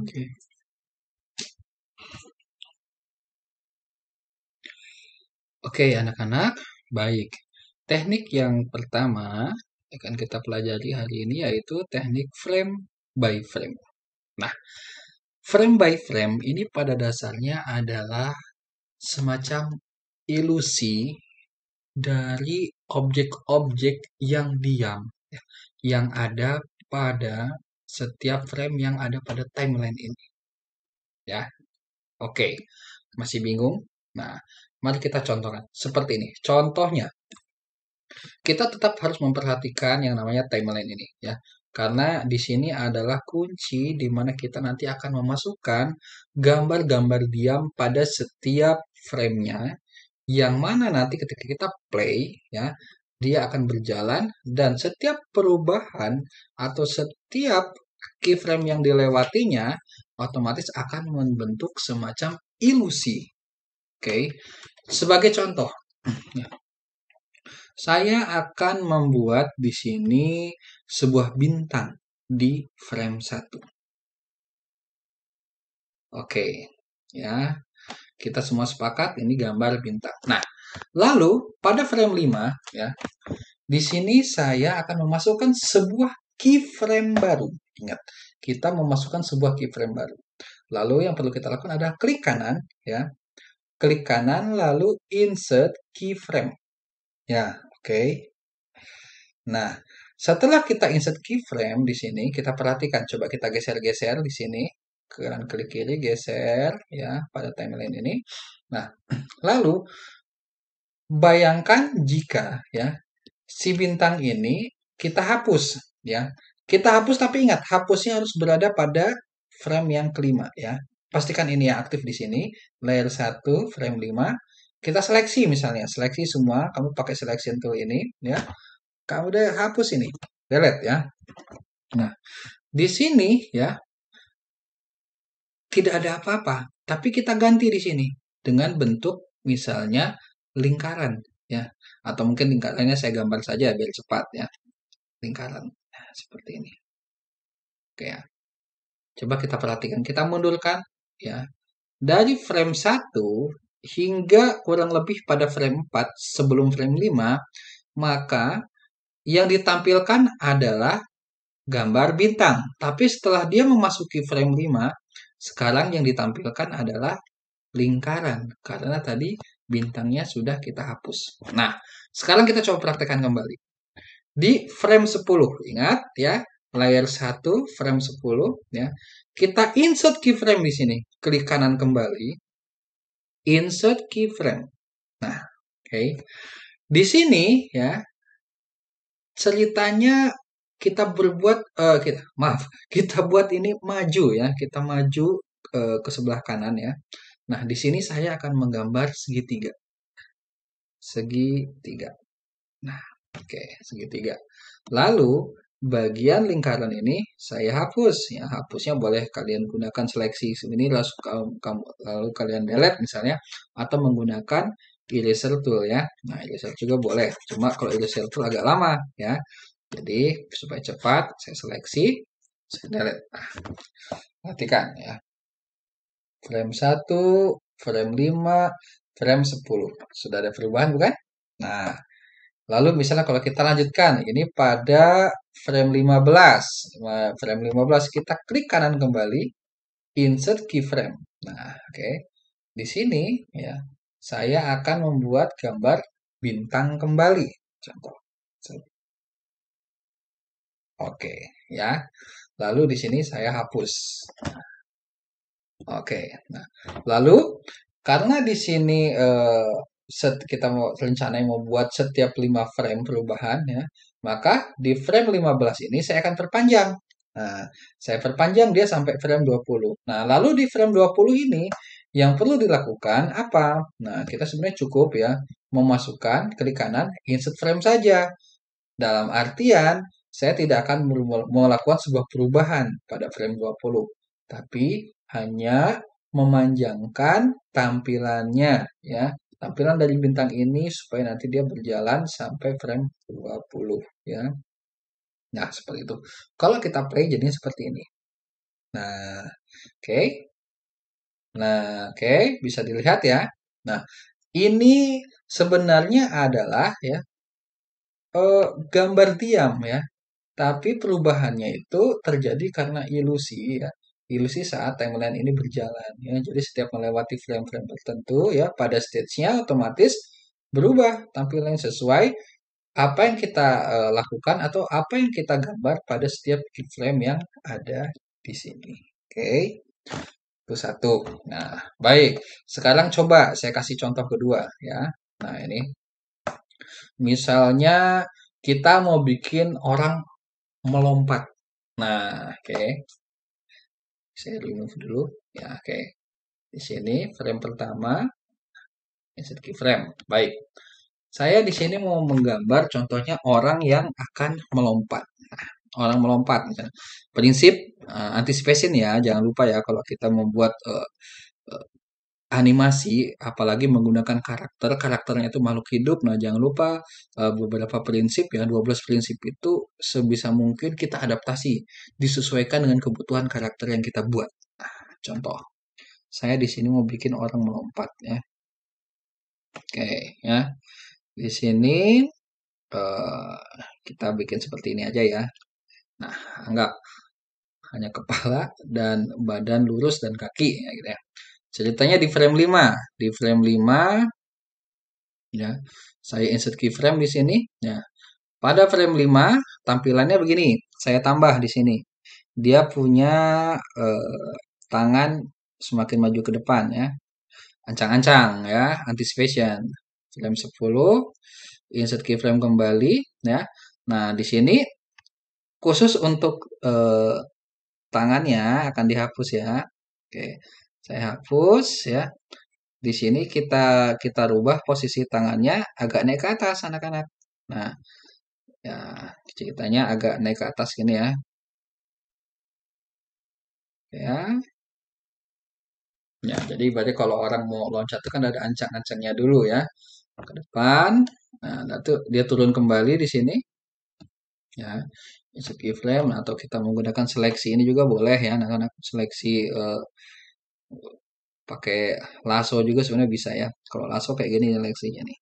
Oke. Oke, anak-anak, baik. Teknik yang pertama akan kita pelajari hari ini yaitu teknik frame by frame. Nah, frame by frame ini pada dasarnya adalah semacam ilusi dari objek-objek yang diam, ya, yang ada pada setiap frame yang ada pada timeline ini. Ya, oke. Masih bingung? Nah, mari kita contohkan. Seperti ini. Contohnya, kita tetap harus memperhatikan yang namanya timeline ini, ya. Karena di sini adalah kunci di mana kita nanti akan memasukkan gambar-gambar diam pada setiap frame-nya, yang mana nanti ketika kita play, ya, dia akan berjalan dan setiap perubahan atau setiap keyframe yang dilewatinya otomatis akan membentuk semacam ilusi. Oke, sebagai contoh, ya, saya akan membuat di sini sebuah bintang di frame 1. Oke, ya. Kita semua sepakat ini gambar bintang. Nah, lalu pada frame 5, ya. Di sini saya akan memasukkan sebuah keyframe baru. Ingat, kita memasukkan sebuah keyframe baru. Lalu yang perlu kita lakukan adalah klik kanan, ya. Klik kanan lalu insert keyframe. Ya, oke. Nah, setelah kita insert keyframe di sini, kita perhatikan. Coba kita geser-geser di sini. Kanan klik kiri, geser ya pada timeline ini. Nah, lalu bayangkan jika ya si bintang ini kita hapus ya. Kita hapus tapi ingat, hapusnya harus berada pada frame yang kelima ya. Pastikan ini yang aktif di sini, layer 1 frame 5. Kita seleksi misalnya, seleksi semua, kamu pakai selection tool ini ya. Kamu udah hapus ini, delete ya. Nah, di sini ya tidak ada apa-apa, tapi kita ganti di sini dengan bentuk misalnya lingkaran ya, atau mungkin lingkarannya saya gambar saja biar cepat ya, lingkaran seperti ini. Oke ya, coba kita perhatikan, kita mundurkan ya dari frame 1 hingga kurang lebih pada frame 4 sebelum frame 5, maka yang ditampilkan adalah gambar bintang. Tapi setelah dia memasuki frame 5, sekarang yang ditampilkan adalah lingkaran. Karena tadi bintangnya sudah kita hapus. Nah, sekarang kita coba praktekkan kembali. Di frame 10, ingat ya, layer 1, frame 10, ya. Kita insert keyframe di sini. Klik kanan kembali. Insert keyframe. Nah, oke. Di sini ya, ceritanya kita kita buat ini maju ya, kita maju ke sebelah kanan ya. Nah, di sini saya akan menggambar segitiga. Segitiga. Nah, oke, segitiga. Lalu bagian lingkaran ini saya hapus ya. Hapusnya boleh kalian gunakan seleksi ini lalu kalian delete misalnya, atau menggunakan eraser tool ya. Nah, eraser juga boleh. Cuma kalau eraser tool agak lama ya. Jadi supaya cepat saya seleksi, saya delete. Nah, perhatikan ya. Frame 1, frame 5, frame 10. Sudah ada perubahan bukan? Nah, lalu misalnya kalau kita lanjutkan, ini pada frame 15. Frame 15 kita klik kanan kembali, insert keyframe. Nah, oke. Di sini ya, saya akan membuat gambar bintang kembali. Contoh. Oke, ya. Lalu di sini saya hapus. Oke. Nah, lalu karena di sini kita mau rencananya membuat setiap 5 frame perubahan ya, maka di frame 15 ini saya akan perpanjang. Nah, saya perpanjang dia sampai frame 20. Nah, lalu di frame 20 ini yang perlu dilakukan apa? Nah, kita sebenarnya cukup ya memasukkan klik kanan insert frame saja. Dalam artian saya tidak akan melakukan sebuah perubahan pada frame 20, tapi hanya memanjangkan tampilannya ya. Tampilan dari bintang ini supaya nanti dia berjalan sampai frame 20 ya. Nah, seperti itu. Kalau kita play jadinya seperti ini. Nah, Oke. Nah, oke, bisa dilihat ya. Nah, ini sebenarnya adalah ya gambar diam ya. Tapi perubahannya itu terjadi karena ilusi ya. Ilusi saat timeline ini berjalan ya. Jadi setiap melewati frame-frame tertentu ya pada stage-nya otomatis berubah tampilan sesuai apa yang kita lakukan atau apa yang kita gambar pada setiap keyframe yang ada di sini. Oke, itu satu. Nah, baik. Sekarang coba saya kasih contoh kedua ya. Nah, ini misalnya kita mau bikin orang melompat. Nah, oke. Saya remove dulu. Ya, oke. Di sini frame pertama, insert keyframe. Baik. Saya di sini mau menggambar contohnya orang yang akan melompat. Orang melompat misalnya. Prinsip anticipation ya, jangan lupa ya kalau kita membuat eh, animasi apalagi menggunakan karakter, karakternya itu makhluk hidup. Nah, jangan lupa beberapa prinsip ya, 12 prinsip itu sebisa mungkin kita adaptasi, disesuaikan dengan kebutuhan karakter yang kita buat. Contoh, saya di sini mau bikin orang melompat ya. Oke, ya. Di sini eh, kita bikin seperti ini aja ya. Nah, enggak hanya kepala dan badan lurus dan kaki ya gitu ya. Ceritanya di frame 5. Di frame 5 ya. Saya insert keyframe di sini ya. Pada frame 5 tampilannya begini. Saya tambah di sini. Dia punya tangan semakin maju ke depan ya. Ancang-ancang ya, anticipation. Frame 10, insert keyframe kembali ya. Nah, di sini khusus untuk tangannya akan dihapus ya. Oke, saya hapus ya. Di sini kita kita rubah posisi tangannya agak naik ke atas anak-anak. Nah, ya ceritanya agak naik ke atas gini ya. Ya, ya jadi berarti kalau orang mau loncat itu kan ada ancang-ancangnya dulu ya. Ke depan. Nah, itu dia turun kembali di sini ya. Insert keyframe atau kita menggunakan seleksi ini juga boleh ya anak-anak seleksi pakai lasso juga sebenarnya bisa ya. Kalau lasso kayak gini seleksinya nih.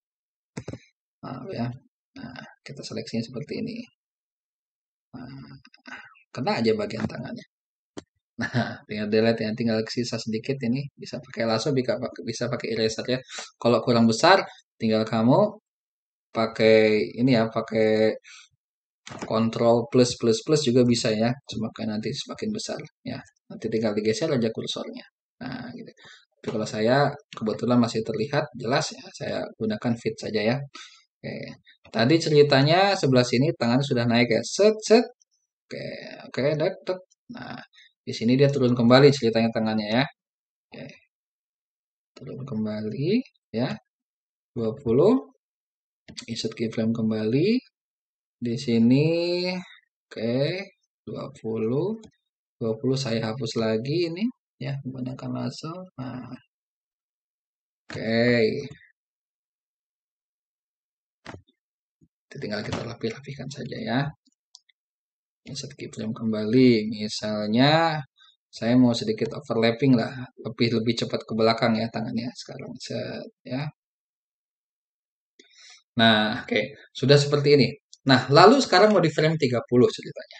Nah, ya. Nah, kita seleksinya seperti ini. Nah, kena aja bagian tangannya. Nah, tinggal delete ya, tinggal sisa sedikit ini bisa pakai lasso bisa pakai eraser ya. Kalau kurang besar tinggal kamu pakai ini ya, pakai kontrol plus plus plus juga bisa ya. Semakin nanti semakin besar ya. Nanti tinggal digeser aja kursornya. Nah, gitu. Tapi kalau saya kebetulan masih terlihat jelas ya, saya gunakan fit saja ya. Oke. Tadi ceritanya sebelah sini tangan sudah naik ya. Set set. Oke, oke, dek, dek. Nah, di sini dia turun kembali ceritanya tangannya ya. Oke, turun kembali ya. 20. Insert keyframe kembali. Di sini oke, 20. 20 saya hapus lagi ini ya menggunakan lasso. Nah, oke. Tinggal kita rapih-rapihkan saja ya. Insert keyframe kembali. Misalnya saya mau sedikit overlapping lah, lebih lebih cepat ke belakang ya tangannya sekarang. Set ya. Nah, oke. Sudah seperti ini. Nah, lalu sekarang mau di frame 30 ceritanya.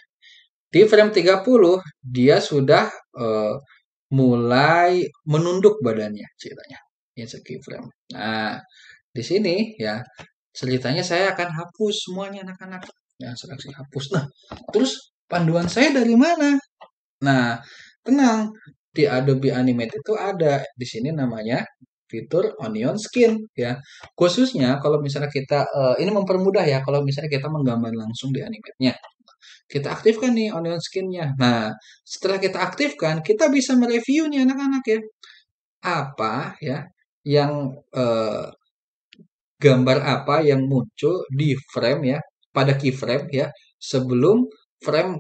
Di frame 30 dia sudah eh, mulai menunduk badannya ceritanya. Insert keyframe. Nah, di sini ya ceritanya saya akan hapus semuanya anak-anak. Ya, seleksi hapus. Nah, terus panduan saya dari mana? Nah, tenang. Di Adobe Animate itu ada di sini namanya fitur onion skin ya. Khususnya kalau misalnya kita ini mempermudah ya kalau misalnya kita menggambar langsung di animate-nya. Kita aktifkan nih onion skin-nya. Nah, setelah kita aktifkan, kita bisa mereview nih anak-anak ya. Apa ya yang gambar apa yang muncul di frame ya pada keyframe ya sebelum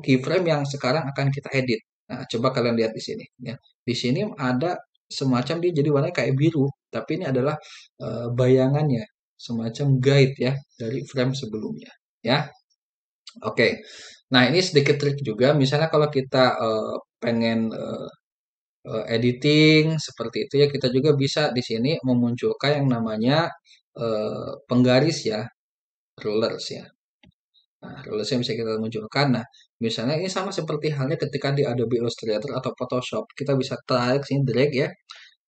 keyframe yang sekarang akan kita edit. Nah, coba kalian lihat di sini ya. Di sini ada semacam dia jadi warnanya kayak biru, tapi ini adalah bayangannya, semacam guide ya dari frame sebelumnya ya. Oke. Nah, ini sedikit trik juga misalnya kalau kita pengen editing seperti itu ya, kita juga bisa di sini memunculkan yang namanya penggaris ya, rulers ya. Nah, rulersnya bisa kita munculkan. Nah, misalnya ini sama seperti halnya ketika di Adobe Illustrator atau Photoshop, kita bisa tarik sini, drag ya.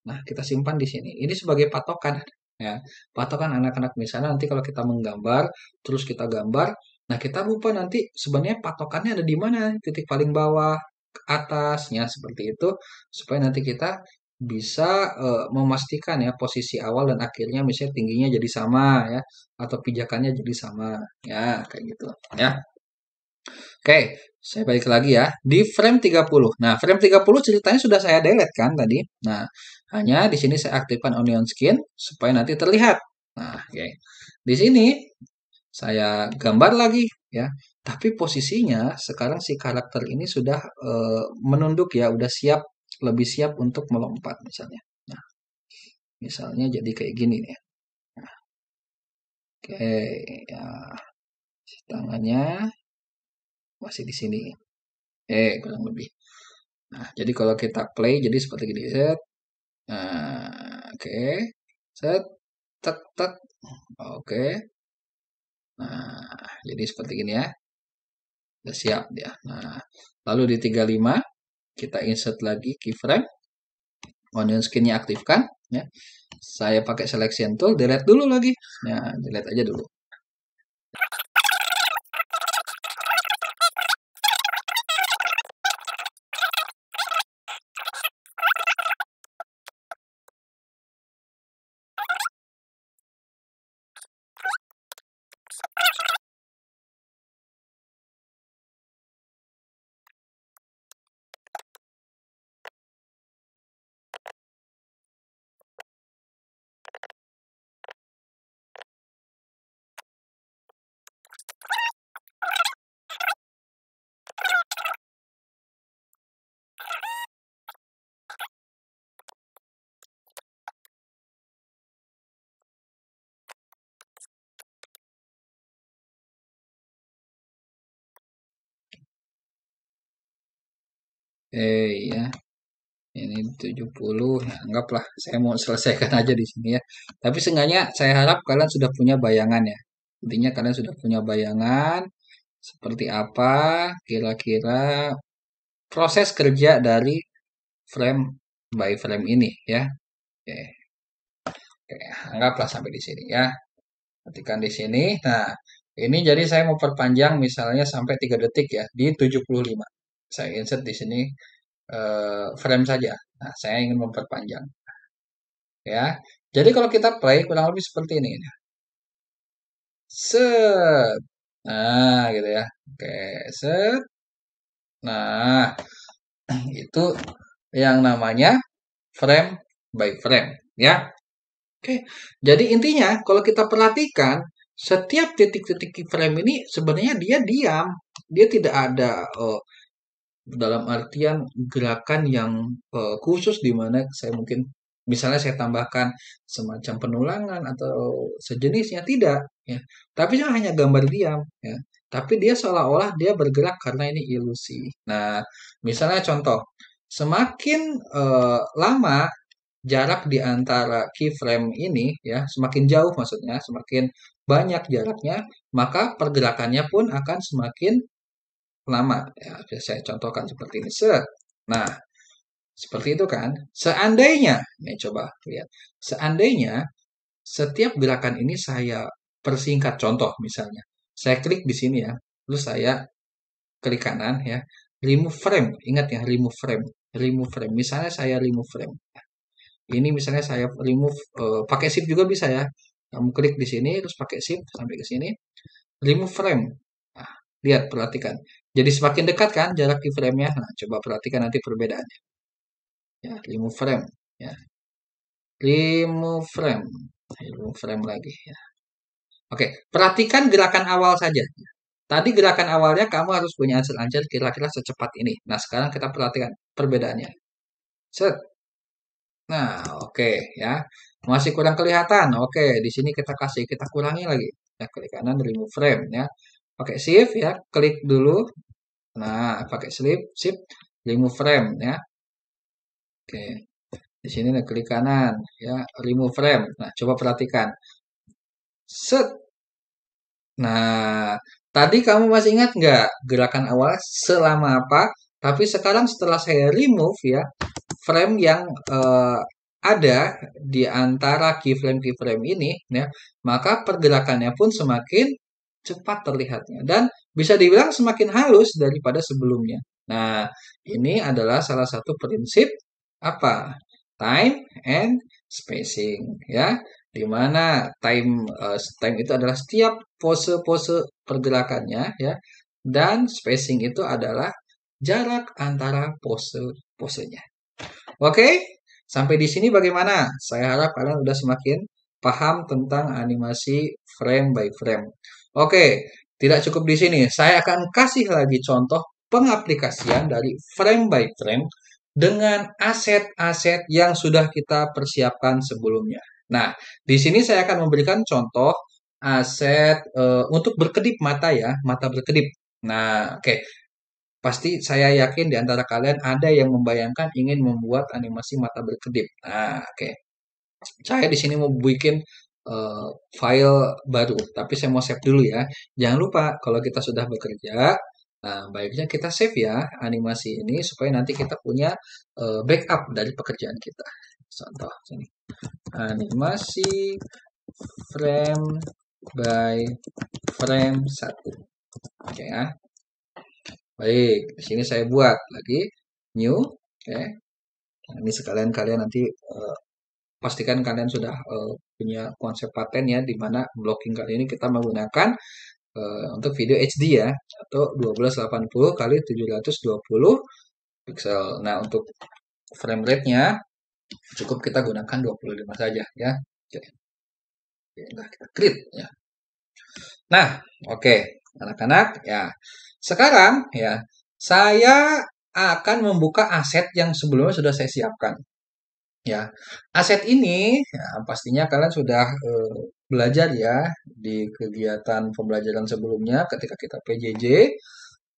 Nah, kita simpan di sini. Ini sebagai patokan ya. Patokan anak-anak misalnya nanti kalau kita menggambar, terus kita gambar, nah kita lupa nanti sebenarnya patokannya ada di mana, titik paling bawah, ke atasnya seperti itu supaya nanti kita bisa memastikan ya posisi awal dan akhirnya misalnya tingginya jadi sama ya atau pijakannya jadi sama ya kayak gitu ya. Oke, saya balik lagi ya. Di frame 30. Nah, frame 30 ceritanya sudah saya delete kan tadi. Nah, hanya di sini saya aktifkan onion skin supaya nanti terlihat. Nah, oke. Di sini saya gambar lagi ya. Tapi posisinya sekarang si karakter ini sudah menunduk ya, udah siap, lebih siap untuk melompat misalnya. Nah, misalnya jadi kayak gini nih. Nah, oke, ya, tangannya masih di sini. Kurang lebih. Nah, jadi kalau kita play jadi seperti gini. Set. Nah, oke. Set. Tek tek. Oke. Nah, jadi seperti gini ya. Udah siap dia. Nah, lalu di 35 kita insert lagi keyframe. Onion skin-nya aktifkan ya. Saya pakai selection tool, delete dulu lagi. Nah, delete aja dulu. Ya. Ini 70 ya, anggaplah saya mau selesaikan aja di sini ya. Tapi seenggaknya saya harap kalian sudah punya bayangan ya. Intinya kalian sudah punya bayangan seperti apa kira-kira proses kerja dari frame by frame ini ya. Oke, oke, anggaplah sampai di sini ya. Ketikkan di sini. Nah, ini jadi saya mau perpanjang misalnya sampai 3 detik ya di 75. Saya insert di sini frame saja. Nah, saya ingin memperpanjang ya. Jadi kalau kita play kurang lebih seperti ini. Set. Nah, gitu ya. Oke, set. Nah, itu yang namanya frame by frame ya. Oke. Jadi intinya kalau kita perhatikan setiap titik-titik frame ini sebenarnya dia diam. Dia tidak ada dalam artian gerakan yang khusus di mana saya mungkin misalnya saya tambahkan semacam penulangan atau sejenisnya tidak ya. Tapi dia hanya gambar diam ya. Tapi dia seolah-olah dia bergerak karena ini ilusi. Nah, misalnya contoh, semakin lama jarak di antara keyframe ini ya, semakin jauh maksudnya, semakin banyak jaraknya, maka pergerakannya pun akan semakin lama ya. Saya contohkan seperti ini. Set. Nah, seperti itu kan. Seandainya, nih coba lihat. Seandainya setiap gerakan ini saya persingkat contoh misalnya. Saya klik di sini ya. Terus saya klik kanan ya. Remove frame. Ingat ya, remove frame. Remove frame. Misalnya saya remove frame. Ini misalnya saya remove pakai shift juga bisa ya. Kamu klik di sini terus pakai shift sampai ke sini. Remove frame. Nah, lihat perhatikan. Jadi semakin dekat kan jarak keyframe-nya. Nah, coba perhatikan nanti perbedaannya. Ya, remove frame ya. Remove frame. Remove frame lagi ya. Oke, perhatikan gerakan awal saja. Tadi gerakan awalnya kamu harus punya answer-answer kira-kira secepat ini. Nah, sekarang kita perhatikan perbedaannya. Set. Nah, oke ya. Masih kurang kelihatan. Oke, di sini kita kasih, kita kurangi lagi. Ya, klik kanan remove frame ya. Pakai shift ya, klik dulu. Nah, pakai shift remove frame ya. Oke. Di sini nih klik kanan ya, remove frame. Nah, coba perhatikan. Set. Nah, tadi kamu masih ingat nggak gerakan awal selama apa? Tapi sekarang setelah saya remove ya, frame yang ada di antara keyframe ini ya, maka pergerakannya pun semakin cepat terlihatnya dan bisa dibilang semakin halus daripada sebelumnya. Nah, ini adalah salah satu prinsip apa? Time and spacing ya. Di mana time itu adalah setiap pose-pose pergerakannya ya, dan spacing itu adalah jarak antara pose-posenya. Oke, sampai di sini bagaimana? Saya harap kalian udah semakin paham tentang animasi frame by frame. Oke, tidak cukup di sini. Saya akan kasih lagi contoh pengaplikasian dari frame by frame dengan aset-aset yang sudah kita persiapkan sebelumnya. Nah, di sini saya akan memberikan contoh aset untuk berkedip mata ya, mata berkedip. Nah, oke. Pasti saya yakin di antara kalian ada yang membayangkan ingin membuat animasi mata berkedip. Nah, oke. Saya di sini mau bikin eh, file baru, tapi saya mau save dulu ya. Jangan lupa kalau kita sudah bekerja, nah, baiknya kita save ya animasi ini supaya nanti kita punya backup dari pekerjaan kita. Contoh sini. Animasi frame by frame 1. Oke ya. Baik, di sini saya buat lagi new. Oke. Nah, ini sekalian kalian nanti pastikan kalian sudah punya konsep paten ya, di mana blocking kali ini kita menggunakan untuk video HD ya, atau 1280 kali 720 pixel. Nah, untuk frame rate-nya cukup kita gunakan 25 saja ya. Oke. Oke, nah kita create ya. Nah, oke, anak-anak ya. Sekarang ya, saya akan membuka aset yang sebelumnya sudah saya siapkan. Ya, aset ini ya, pastinya kalian sudah belajar ya di kegiatan pembelajaran sebelumnya ketika kita PJJ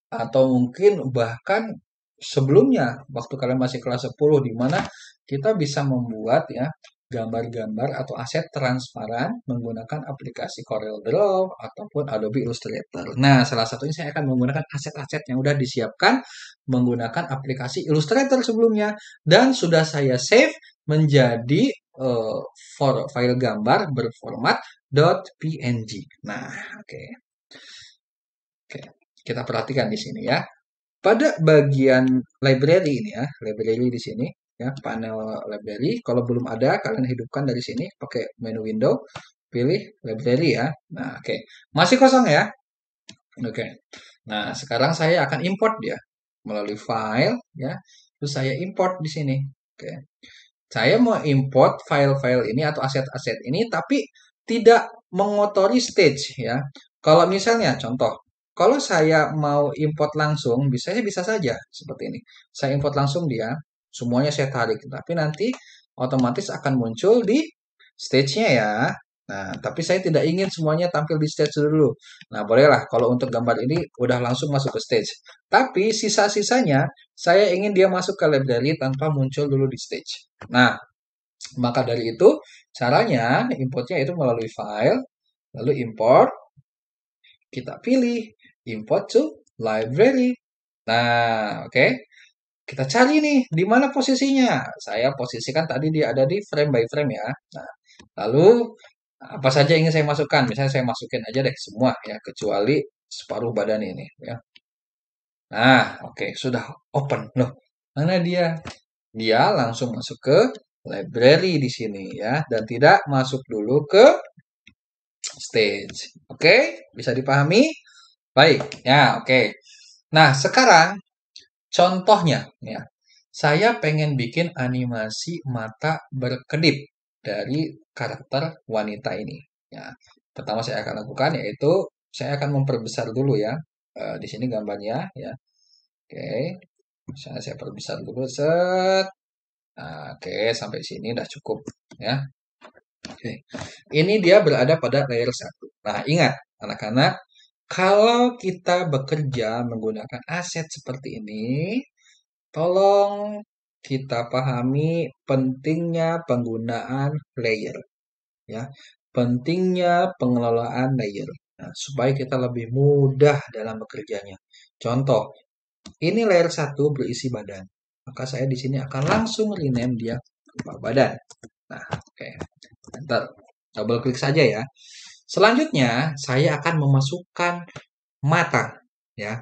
atau mungkin bahkan sebelumnya waktu kalian masih kelas 10 di mana kita bisa membuat ya gambar-gambar atau aset transparan menggunakan aplikasi Corel Draw ataupun Adobe Illustrator. Nah, salah satunya saya akan menggunakan aset-aset yang sudah disiapkan menggunakan aplikasi Illustrator sebelumnya dan sudah saya save menjadi eh, file gambar berformat .png. Nah, oke. Oke, kita perhatikan di sini ya. Pada bagian library ini ya, library di sini ya, panel library. Kalau belum ada, kalian hidupkan dari sini pakai menu window, pilih library ya. Nah, oke. Masih kosong ya. Oke. Nah, sekarang saya akan import dia melalui file ya. Terus saya import di sini. Oke. Saya mau import file-file ini atau aset-aset ini tapi tidak mengotori stage ya. Kalau misalnya contoh, kalau saya mau import langsung, bisa saja seperti ini. Saya import langsung dia, semuanya saya tarik, tapi nanti otomatis akan muncul di stage-nya ya. Nah, tapi saya tidak ingin semuanya tampil di stage dulu. Nah, bolehlah kalau untuk gambar ini udah langsung masuk ke stage. Tapi sisa-sisanya saya ingin dia masuk ke library tanpa muncul dulu di stage. Nah, maka dari itu caranya importnya itu melalui file, lalu import, kita pilih import to library. Nah, oke. Kita cari nih di mana posisinya. Saya posisikan tadi dia ada di frame by frame ya. Nah, lalu apa saja yang ingin saya masukkan? Misalnya saya masukin aja deh semua ya, kecuali separuh badan ini ya. Nah, oke, sudah open. Loh, mana dia? Dia langsung masuk ke library di sini ya, dan tidak masuk dulu ke stage. Oke, bisa dipahami? Baik, ya, oke. Nah, sekarang contohnya ya. Saya pengen bikin animasi mata berkedip dari karakter wanita ini. Ya, pertama saya akan lakukan yaitu saya akan memperbesar dulu ya. Di sini gambarnya ya. Oke, misalnya saya perbesar dulu set. Nah, oke, sampai sini udah cukup ya. Oke. Ini dia berada pada layer 1. Nah, ingat anak-anak, kalau kita bekerja menggunakan aset seperti ini, tolong kita pahami pentingnya penggunaan layer, ya. Pentingnya pengelolaan layer. Nah, supaya kita lebih mudah dalam bekerjanya. Contoh, ini layer 1 berisi badan. Maka saya di sini akan langsung rename dia berupa badan. Nah, oke. Enter. Double klik saja ya. Selanjutnya, saya akan memasukkan mata, ya.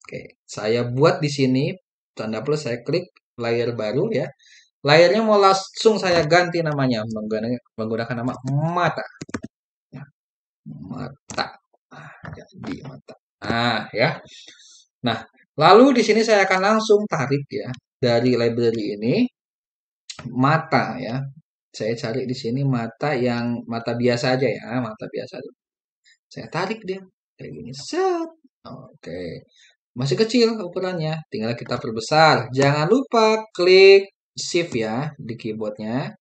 Oke, saya buat di sini tanda plus, saya klik layer baru ya. Layernya mau langsung saya ganti namanya menggunakan nama mata. Ya, mata. Nah, jadi mata. Nah, ya. Nah, lalu di sini saya akan langsung tarik ya dari library ini mata ya. Saya cari di sini mata yang mata biasa aja ya, mata biasa. Saya tarik dia kayak gini. Set. Oke. Masih kecil ukurannya, tinggal kita perbesar. Jangan lupa klik shift ya di keyboardnya.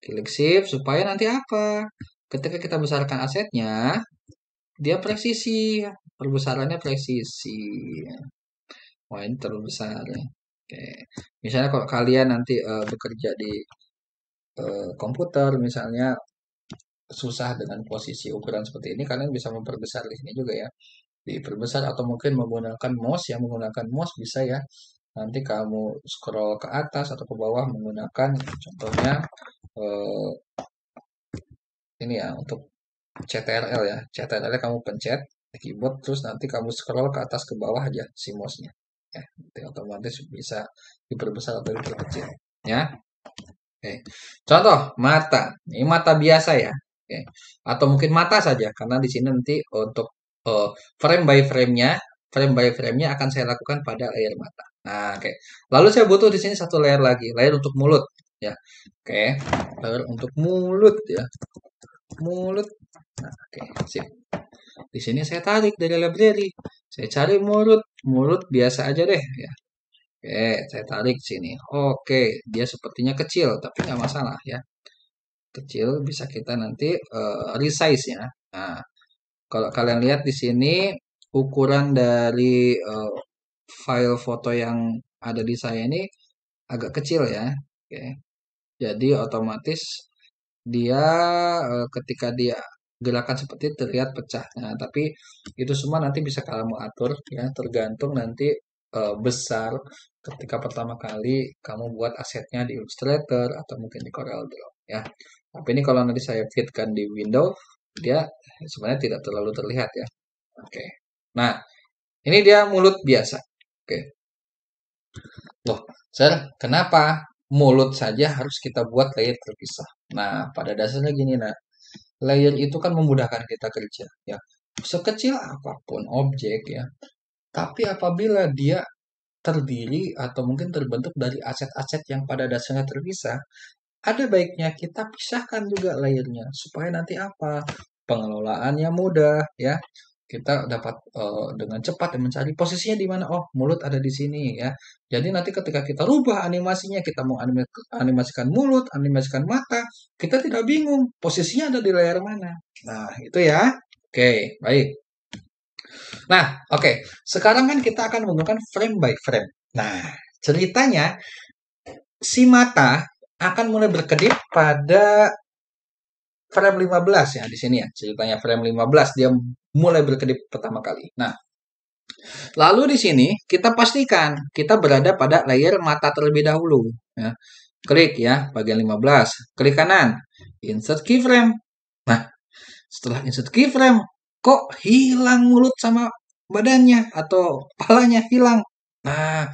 Klik shift supaya nanti apa? Ketika kita besarkan asetnya, dia presisi. Perbesarannya presisi. Wah, ini terlalu besar ya. Oke. Misalnya kalau kalian nanti bekerja di komputer misalnya susah dengan posisi ukuran seperti ini, kalian bisa memperbesar di sini juga ya. Diperbesar atau mungkin menggunakan mouse, yang menggunakan mouse bisa ya. Nanti kamu scroll ke atas atau ke bawah menggunakan contohnya eh, ini ya untuk CTRL ya. CTRL kamu pencet di keyboard terus nanti kamu scroll ke atas ke bawah aja si mouse-nya. Ya, nanti otomatis bisa diperbesar atau diperkecil ya. Oke. Contoh mata. Ini mata biasa ya. Oke. Atau mungkin mata saja karena di sini nanti untuk frame by frame-nya akan saya lakukan pada layer mata. Nah, oke. Lalu saya butuh di sini satu layer lagi, layer untuk mulut ya. Oke. Layer untuk mulut ya. Mulut. Nah, oke, sip. Di sini saya tarik dari library. Saya cari mulut, mulut biasa aja deh ya. Oke, saya tarik sini. Oke, dia sepertinya kecil, tapi nggak masalah ya. Kecil bisa kita nanti resize ya. Nah, kalau kalian lihat di sini ukuran dari file foto yang ada di saya ini agak kecil ya. Oke. Jadi otomatis dia ketika dia gerakan seperti itu terlihat pecah. Nah, tapi itu semua nanti bisa kamu atur ya, tergantung nanti besar ketika pertama kali kamu buat asetnya di Illustrator atau mungkin di CorelDRAW ya. Tapi ini kalau nanti saya fitkan di Windows, dia sebenarnya tidak terlalu terlihat ya. Oke. Nah, ini dia mulut biasa. Oke. Loh, kenapa mulut saja harus kita buat layer terpisah? Nah, pada dasarnya gini, nah. Layer itu kan memudahkan kita kerja, ya. Sekecil apapun objek, ya. Tapi apabila dia terdiri atau mungkin terbentuk dari aset-aset yang pada dasarnya terpisah, ada baiknya kita pisahkan juga layernya supaya nanti apa? Pengelolaannya mudah, ya. Kita dapat dengan cepat mencari posisinya di mana. Oh, mulut ada di sini ya. Jadi nanti ketika kita rubah animasinya, kita mau animasikan mulut, animasikan mata, kita tidak bingung posisinya ada di layar mana. Nah, itu ya. Oke, baik. Nah, oke. Sekarang kan kita akan menggunakan frame by frame. Nah, ceritanya si mata akan mulai berkedip pada frame 15 ya di sini ya. Ceritanya frame 15 dia mulai berkedip pertama kali. Nah, lalu di sini kita pastikan kita berada pada layer mata terlebih dahulu ya. Klik ya bagian 15, klik kanan, insert keyframe. Nah, setelah insert keyframe kok hilang mulut sama badannya atau kepalanya hilang. Nah,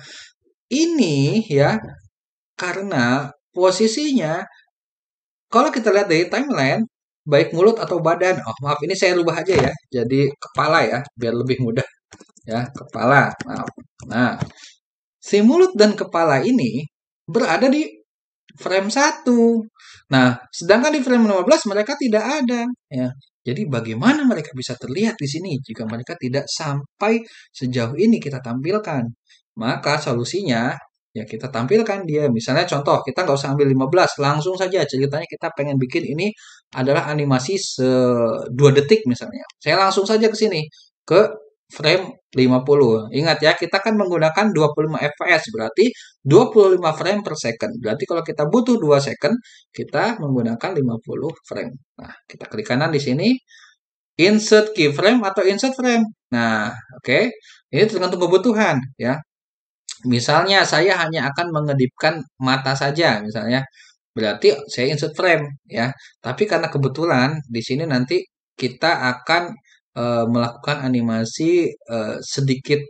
ini ya karena posisinya kalau kita lihat dari timeline, baik mulut atau badan. Oh, maaf, ini saya rubah aja ya. Jadi kepala ya, biar lebih mudah. Ya, kepala. Maaf. Nah, si mulut dan kepala ini berada di frame 1. Nah, sedangkan di frame 15 mereka tidak ada. Ya. Jadi bagaimana mereka bisa terlihat di sini jika mereka tidak sampai sejauh ini kita tampilkan? Maka solusinya ya kita tampilkan dia. Misalnya contoh, kita nggak usah ambil 15, langsung saja ceritanya kita pengen bikin ini adalah animasi 2 detik misalnya. Saya langsung saja ke sini, ke frame 50. Ingat ya, kita kan menggunakan 25 fps, berarti 25 frame per second. Berarti kalau kita butuh 2 second, kita menggunakan 50 frame. Nah, kita klik kanan di sini, insert keyframe atau insert frame. Nah, oke. Ini tergantung kebutuhan ya. Misalnya saya hanya akan mengedipkan mata saja misalnya. Berarti saya insert frame ya. Tapi karena kebetulan di sini nanti kita akan melakukan animasi sedikit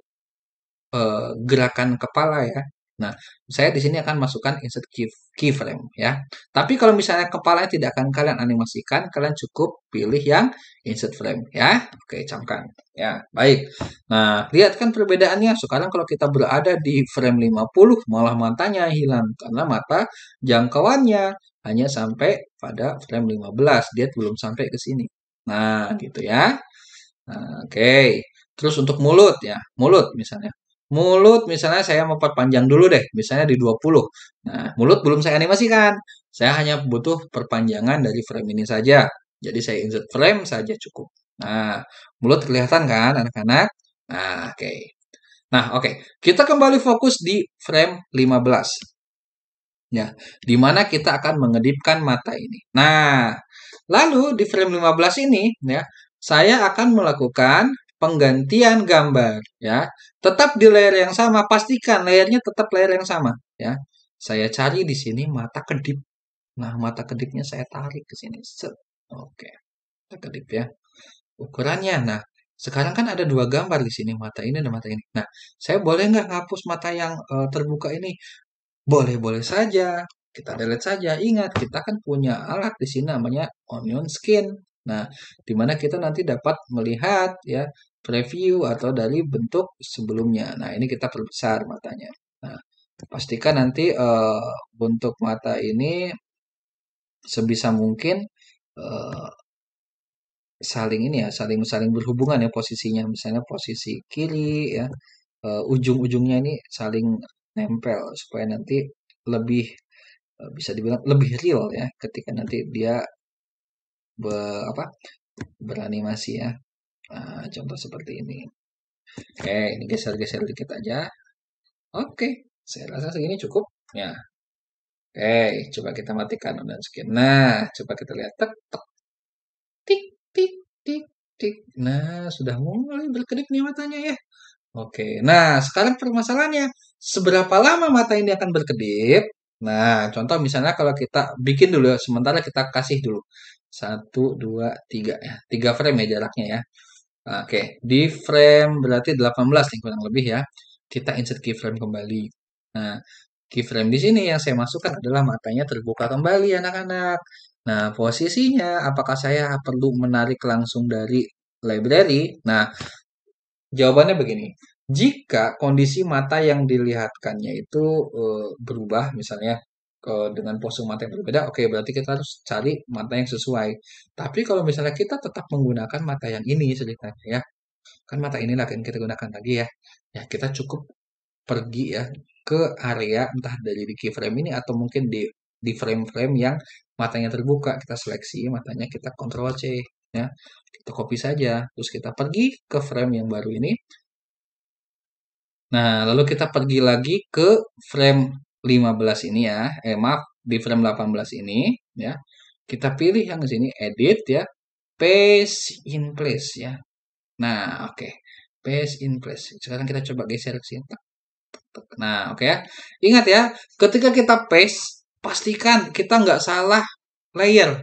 gerakan kepala ya. Nah, saya di sini akan masukkan insert keyframe ya. Tapi kalau misalnya kepalanya tidak akan kalian animasikan, kalian cukup pilih yang insert frame ya. Oke, camkan. Ya, baik. Nah, lihat kan perbedaannya. Sekarang kalau kita berada di frame 50, malah matanya hilang karena mata jangkauannya hanya sampai pada frame 15. Dia belum sampai ke sini. Nah, gitu ya. Nah, oke. Terus untuk mulut ya, mulut misalnya. Mulut misalnya saya mau perpanjang dulu deh, misalnya di 20. Nah, mulut belum saya animasikan. Saya hanya butuh perpanjangan dari frame ini saja. Jadi saya insert frame saja cukup. Nah, mulut kelihatan kan anak-anak? Nah, oke. Nah, oke. Kita kembali fokus di frame 15. Ya, di mana kita akan mengedipkan mata ini. Nah, lalu di frame 15 ini ya, saya akan melakukan penggantian gambar ya. Tetap di layer yang sama, pastikan layernya tetap layer yang sama ya. Saya cari di sini mata kedip. Nah, mata kedipnya saya tarik ke sini. Set. Oke, mata kedip ya. Ukurannya. Nah, sekarang kan ada dua gambar di sini, mata ini dan mata ini. Nah, saya boleh nggak ngapus mata yang terbuka ini? Boleh-boleh saja, kita delete saja. Ingat, kita kan punya alat di sini namanya onion skin. Nah, di mana kita nanti dapat melihat ya preview atau dari bentuk sebelumnya. Nah, ini kita perbesar matanya. Nah, pastikan nanti bentuk mata ini sebisa mungkin eh, saling ini ya, saling saling berhubungan ya posisinya. Misalnya posisi kiri ya, ujung-ujungnya ini saling nempel supaya nanti lebih bisa dibilang lebih real ya ketika nanti dia apa beranimasi ya. Nah, contoh seperti ini. Oke, ini geser-geser dikit aja. Oke, saya rasa segini cukup. Ya, oke, coba kita matikan dan skin. Nah, coba kita lihat. Tek, tek, tik, tik, tik, tik. Nah, sudah mulai berkedip nih matanya ya. Oke, nah sekarang permasalahannya, seberapa lama mata ini akan berkedip? Nah, contoh misalnya kalau kita bikin dulu, sementara kita kasih dulu. Satu, dua, tiga ya. Tiga frame ya jaraknya ya. Oke, di frame berarti 18 nih kurang lebih ya. Kita insert keyframe kembali. Nah, keyframe di sini yang saya masukkan adalah matanya terbuka kembali anak-anak. Nah, posisinya apakah saya perlu menarik langsung dari library? Nah, jawabannya begini, jika kondisi mata yang dilihatkannya itu berubah, misalnya dengan pose mata yang berbeda, oke berarti kita harus cari mata yang sesuai. Tapi kalau misalnya kita tetap menggunakan mata yang ini ceritanya ya, kan mata ini akan kita gunakan lagi ya, ya kita cukup pergi ya ke area entah dari di keyframe ini atau mungkin di frame-frame yang matanya terbuka, kita seleksi matanya, kita Ctrl C ya, kita copy saja, terus kita pergi ke frame yang baru ini. Nah, lalu kita pergi lagi ke frame 15 ini ya. Maaf, di frame 18 ini ya. Kita pilih yang di sini edit ya. Paste in place ya. Nah, oke. Paste in place. Sekarang kita coba geser ke sini. Tek, tek, tek. Nah, oke ya. Ingat ya, ketika kita paste, pastikan kita nggak salah layer.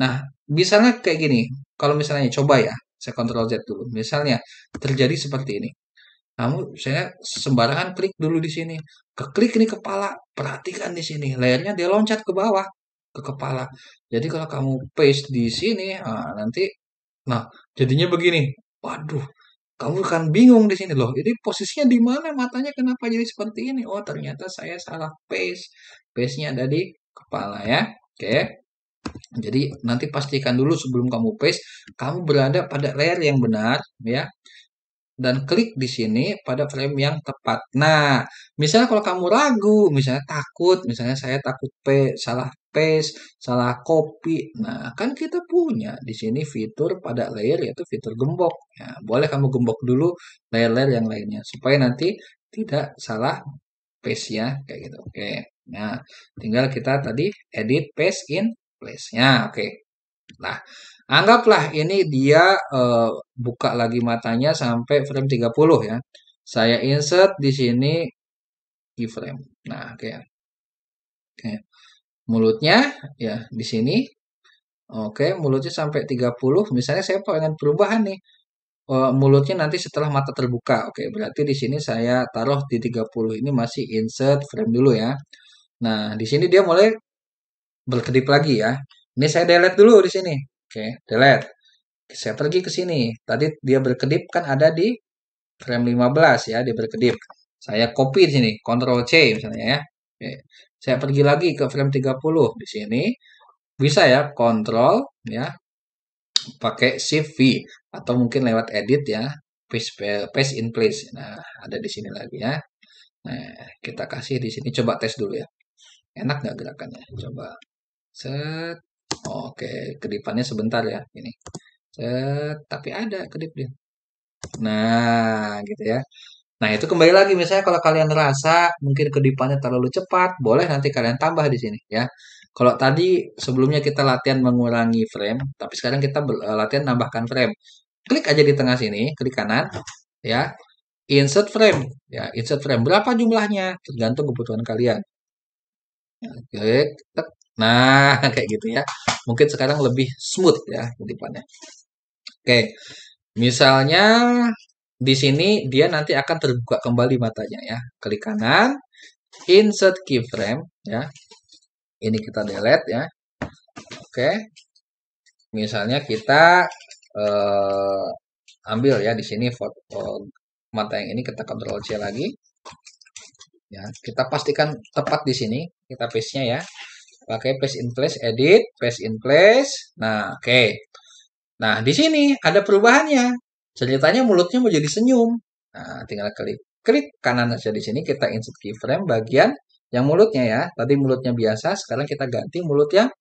Nah, misalnya kayak gini. Kalau misalnya coba ya, saya Ctrl Z dulu. Misalnya terjadi seperti ini. Saya sembarangan klik dulu di sini. Keklik ini kepala, perhatikan di sini. Layarnya dia loncat ke bawah, ke kepala. Jadi kalau kamu paste di sini, nanti, nah jadinya begini. Waduh, kamu kan bingung di sini loh. Ini posisinya di mana? Matanya kenapa jadi seperti ini? Oh, ternyata saya salah paste. Paste-nya ada di kepala ya. Oke. Jadi nanti pastikan dulu sebelum kamu paste, kamu berada pada layer yang benar ya. dan klik di sini pada frame yang tepat. Nah, misalnya kalau kamu ragu, misalnya takut, misalnya saya takut salah paste, salah copy. Nah, kan kita punya di sini fitur pada layer yaitu fitur gembok. Ya, boleh kamu gembok dulu layer-layer yang lainnya supaya nanti tidak salah paste-nya kayak gitu. Oke. Nah, tinggal kita tadi edit paste in place-nya. Oke. Nah, anggaplah ini dia buka lagi matanya sampai frame 30 ya. Saya insert di sini keyframe. Nah, oke. Oke. Mulutnya ya di sini. Oke, mulutnya sampai 30. Misalnya saya pengen perubahan nih. Mulutnya nanti setelah mata terbuka. Oke, berarti di sini saya taruh di 30. Ini masih insert frame dulu ya. Nah, di sini dia mulai berkedip lagi ya. Ini saya delete dulu di sini. Oke, delete. Saya pergi ke sini. Tadi dia berkedip kan ada di frame 15 ya, dia berkedip. Saya copy di sini, Ctrl C misalnya ya. Oke. Saya pergi lagi ke frame 30 di sini. Bisa ya, Ctrl ya, pakai Shift V atau mungkin lewat edit ya, paste in place. Nah, ada di sini lagi ya. Nah, kita kasih di sini coba tes dulu ya. Enak nggak gerakannya? Coba set. Oke, kedipannya sebentar ya ini. Set, tapi ada kedip dia. Nah, gitu ya. Nah, itu kembali lagi misalnya kalau kalian rasa mungkin kedipannya terlalu cepat, boleh nanti kalian tambah di sini ya. Kalau tadi sebelumnya kita latihan mengurangi frame, tapi sekarang kita latihan nambahkan frame. Klik aja di tengah sini, klik kanan ya. Insert frame ya, insert frame. Berapa jumlahnya? Tergantung kebutuhan kalian. Ya, klik, tek. Nah, kayak gitu ya. Mungkin sekarang lebih smooth ya kedipannya. Oke, misalnya di sini dia nanti akan terbuka kembali matanya ya. Klik kanan, insert keyframe ya. Ini kita delete ya. Oke. Misalnya kita ambil ya di sini foto mata yang ini kita Ctrl C lagi. Ya, kita pastikan tepat di sini. Kita paste-nya ya. Pakai paste in place, edit, paste in place. Nah, oke. Nah, di sini ada perubahannya. Ceritanya mulutnya mau jadi senyum. Nah, tinggal klik kanan aja di sini kita insert keyframe bagian yang mulutnya ya. Tadi mulutnya biasa, sekarang kita ganti mulut yang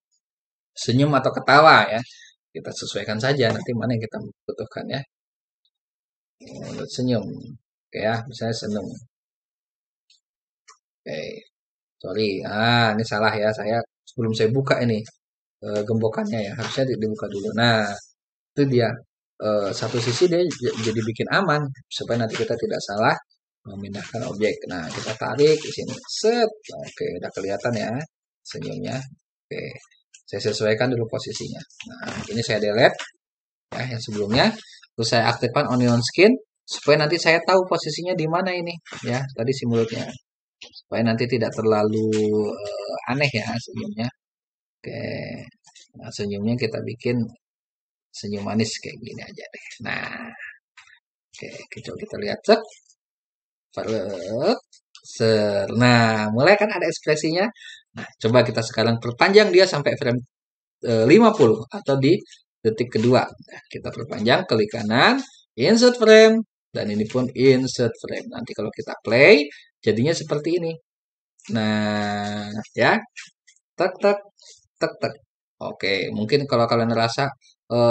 senyum atau ketawa ya. Kita sesuaikan saja nanti mana yang kita butuhkan ya. Mulut senyum. Oke ya, misalnya senyum. Oke. Sorry. Ah, ini salah ya. Saya sebelum saya buka ini gembokannya ya, harusnya dibuka dulu. Nah, itu dia. Satu sisi dia jadi bikin aman supaya nanti kita tidak salah memindahkan objek. Nah, kita tarik di sini. Set. Oke, udah kelihatan ya senyumnya. Oke. Saya sesuaikan dulu posisinya. Nah, ini saya delete ya yang sebelumnya. Terus saya aktifkan onion skin supaya nanti saya tahu posisinya di mana ini ya. Tadi si mulutnya. Supaya nanti tidak terlalu aneh ya senyumnya. Oke. Nah, senyumnya kita bikin senyum manis kayak gini aja deh. Nah, oke, coba kita lihat cek. Nah, mulai kan ada ekspresinya. Nah, coba kita sekarang perpanjang dia sampai frame 50 atau di detik kedua. Nah, kita perpanjang, klik kanan, insert frame, dan ini pun insert frame. Nanti kalau kita play, jadinya seperti ini. Nah, ya, tek tek tek tek. Oke, mungkin kalau kalian merasa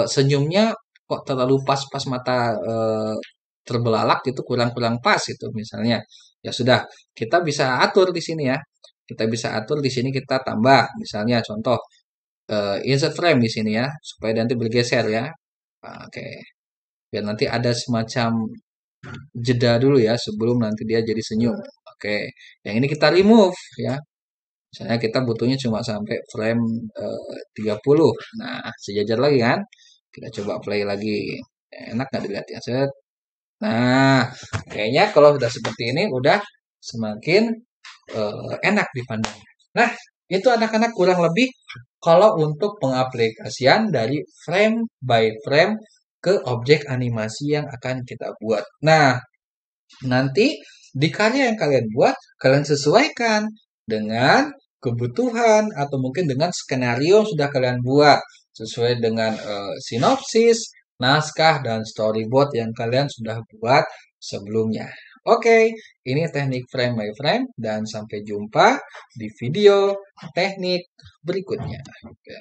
senyumnya kok terlalu pas mata terbelalak itu kurang pas itu misalnya. Ya sudah, kita bisa atur di sini ya. Kita bisa atur di sini kita tambah misalnya contoh insert frame di sini ya supaya nanti bergeser ya. Oke. Biar nanti ada semacam jeda dulu ya sebelum nanti dia jadi senyum. Oke. Yang ini kita remove ya. Misalnya kita butuhnya cuma sampai frame 30. Nah, sejajar lagi kan. Kita coba play lagi. Enak nggak dilihat ya? Set. Nah, kayaknya kalau sudah seperti ini udah semakin enak dipandang. Nah, itu anak-anak kurang lebih kalau untuk pengaplikasian dari frame by frame ke objek animasi yang akan kita buat. Nah, nanti di karya yang kalian buat, kalian sesuaikan dengan kebutuhan atau mungkin dengan skenario yang sudah kalian buat sesuai dengan sinopsis, naskah dan storyboard yang kalian sudah buat sebelumnya. Oke, ini teknik frame by frame dan sampai jumpa di video teknik berikutnya. Oke.